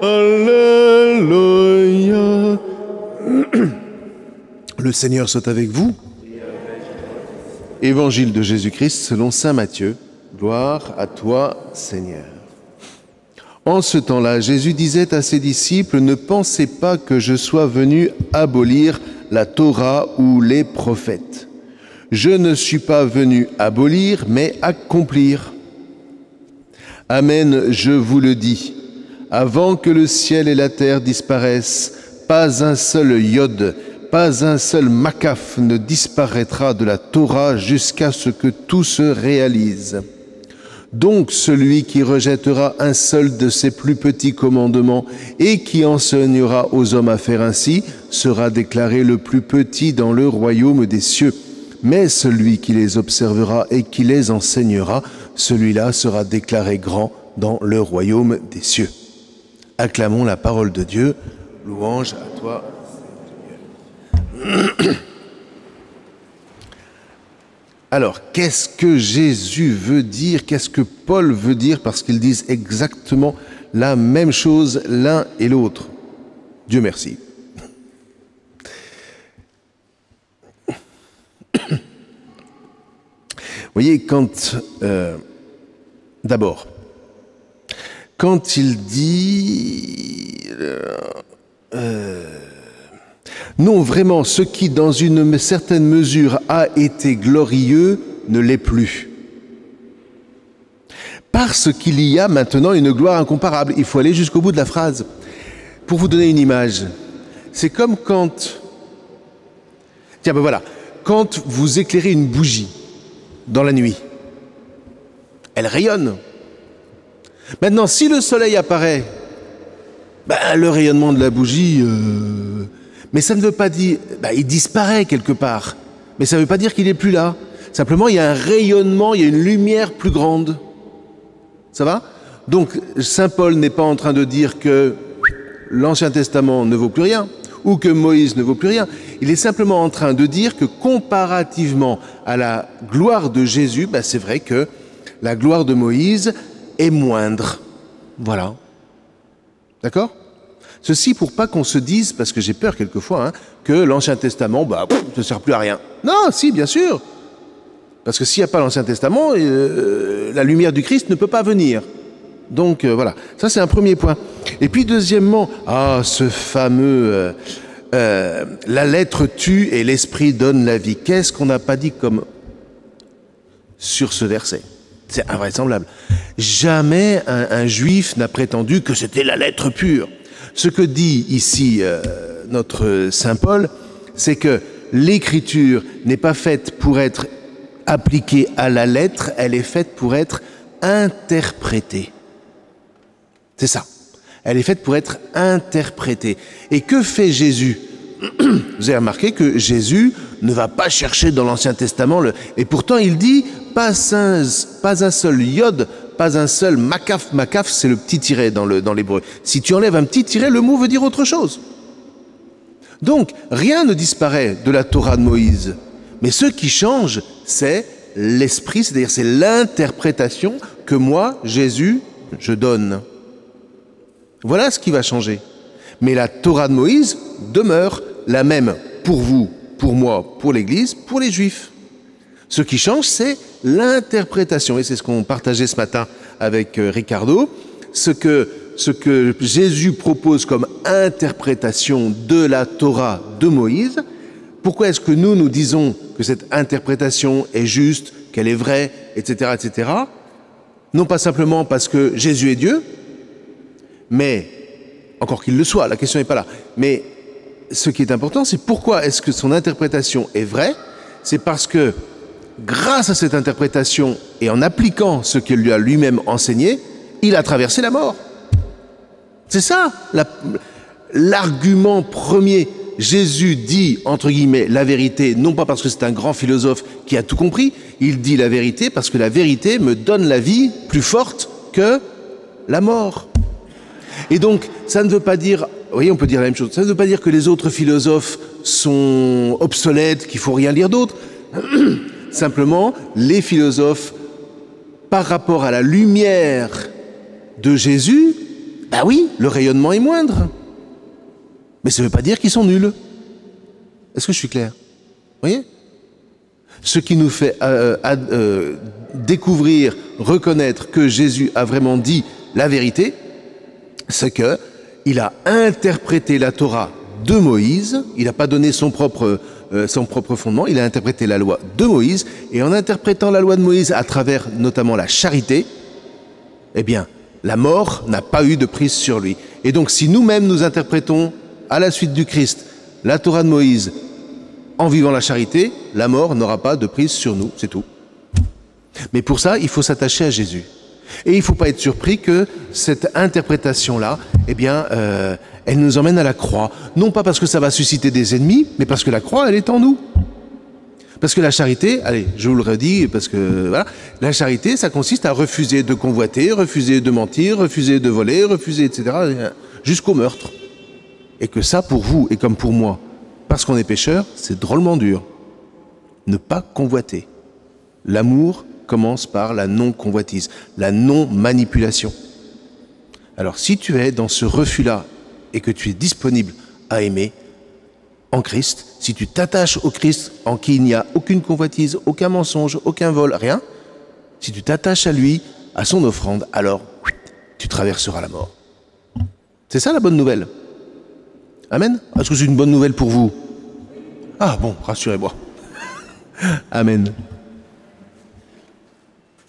Alléluia. Le Seigneur soit avec vous. Évangile de Jésus-Christ selon saint Matthieu. Gloire à toi, Seigneur. En ce temps-là, Jésus disait à ses disciples, « Ne pensez pas que je sois venu abolir la Torah ou les prophètes. Je ne suis pas venu abolir, mais accomplir. Amen, je vous le dis. Avant que le ciel et la terre disparaissent, pas un seul yod, pas un seul makaf ne disparaîtra de la Torah jusqu'à ce que tout se réalise. Donc celui qui rejettera un seul de ces plus petits commandements et qui enseignera aux hommes à faire ainsi sera déclaré le plus petit dans le royaume des cieux. Mais celui qui les observera et qui les enseignera, celui-là sera déclaré grand dans le royaume des cieux. » Acclamons la parole de Dieu. Louange à toi, Seigneur. Alors, qu'est-ce que Jésus veut dire? Qu'est-ce que Paul veut dire? Parce qu'ils disent exactement la même chose l'un et l'autre. Dieu merci. Vous voyez, d'abord, quand il dit non, vraiment, ce qui, dans une certaine mesure, a été glorieux, ne l'est plus. Parce qu'il y a maintenant une gloire incomparable. Il faut aller jusqu'au bout de la phrase. Pour vous donner une image, c'est comme quand... Tiens, ben voilà. Quand vous éclairez une bougie dans la nuit, elle rayonne. Maintenant, si le soleil apparaît, ben, le rayonnement de la bougie... Mais ça ne veut pas dire... il disparaît quelque part. Mais ça ne veut pas dire qu'il n'est plus là. Simplement, il y a un rayonnement, il y a une lumière plus grande. Ça va? Donc, saint Paul n'est pas en train de dire que l'Ancien Testament ne vaut plus rien, ou que Moïse ne vaut plus rien. Il est simplement en train de dire que comparativement à la gloire de Jésus, c'est vrai que la gloire de Moïse est moindre. Voilà. D'accord? Ceci pour pas qu'on se dise, parce que j'ai peur quelquefois, que l'Ancien Testament, ne sert plus à rien. Non, si, bien sûr. Parce que s'il n'y a pas l'Ancien Testament, la lumière du Christ ne peut pas venir. Donc voilà, ça c'est un premier point. Et puis deuxièmement, ce fameux la lettre tue et l'esprit donne la vie. Qu'est-ce qu'on n'a pas dit comme sur ce verset? C'est invraisemblable. Jamais un juif n'a prétendu que c'était la lettre pure. Ce que dit ici notre saint Paul, c'est que l'écriture n'est pas faite pour être appliquée à la lettre, elle est faite pour être interprétée. C'est ça. Elle est faite pour être interprétée. Et que fait Jésus? Vous avez remarqué que Jésus ne va pas chercher dans l'Ancien Testament, et pourtant il dit pas un seul yod, pas un seul makaf. Makaf, c'est le petit tiret dans l'hébreu. Si tu enlèves un petit tiret, le mot veut dire autre chose. Donc, rien ne disparaît de la Torah de Moïse. Mais ce qui change, c'est l'esprit, c'est-à-dire c'est l'interprétation que moi, Jésus, je donne. Voilà ce qui va changer. Mais la Torah de Moïse demeure la même pour vous, pour moi, pour l'Église, pour les Juifs. Ce qui change, c'est l'interprétation. Et c'est ce qu'on partageait ce matin avec Ricardo. Ce que Jésus propose comme interprétation de la Torah de Moïse. Pourquoi est-ce que nous disons que cette interprétation est juste, qu'elle est vraie, etc., etc. Non pas simplement parce que Jésus est Dieu, mais, encore qu'il le soit, la question n'est pas là. Mais ce qui est important, c'est pourquoi est-ce que son interprétation est vraie? C'est parce que grâce à cette interprétation et en appliquant ce qu'il lui a lui-même enseigné, il a traversé la mort. C'est ça l'argument premier. Jésus dit, entre guillemets, la vérité, non pas parce que c'est un grand philosophe qui a tout compris, il dit la vérité parce que la vérité me donne la vie plus forte que la mort. Et donc, ça ne veut pas dire, vous voyez, on peut dire la même chose, ça ne veut pas dire que les autres philosophes sont obsolètes, qu'il ne faut rien lire d'autre. Simplement, les philosophes, par rapport à la lumière de Jésus, Ben oui, le rayonnement est moindre. Mais ça ne veut pas dire qu'ils sont nuls. Est-ce que je suis clair? Vous voyez? Ce qui nous fait découvrir, reconnaître que Jésus a vraiment dit la vérité, c'est qu'il a interprété la Torah de Moïse, il n'a pas donné son propre fondement, il a interprété la loi de Moïse, et en interprétant la loi de Moïse à travers notamment la charité, eh bien, la mort n'a pas eu de prise sur lui. Et donc, si nous-mêmes nous interprétons à la suite du Christ la Torah de Moïse en vivant la charité, la mort n'aura pas de prise sur nous, c'est tout. Mais pour ça, il faut s'attacher à Jésus. Et il ne faut pas être surpris que cette interprétation-là, eh bien, elle nous emmène à la croix. Non pas parce que ça va susciter des ennemis, mais parce que la croix, elle est en nous. Parce que la charité, allez, je vous le redis, parce que voilà, la charité, ça consiste à refuser de convoiter, refuser de mentir, refuser de voler, refuser, etc., jusqu'au meurtre. Et que ça, pour vous et comme pour moi, parce qu'on est pécheur, c'est drôlement dur. Ne pas convoiter. L'amour commence par la non-convoitise, la non-manipulation. Alors, si tu es dans ce refus-là et que tu es disponible à aimer en Christ, si tu t'attaches au Christ en qui il n'y a aucune convoitise, aucun mensonge, aucun vol, rien, si tu t'attaches à lui, à son offrande, alors tu traverseras la mort. C'est ça la bonne nouvelle. Amen. Est-ce que c'est une bonne nouvelle pour vous? Ah bon, rassurez-moi. Amen.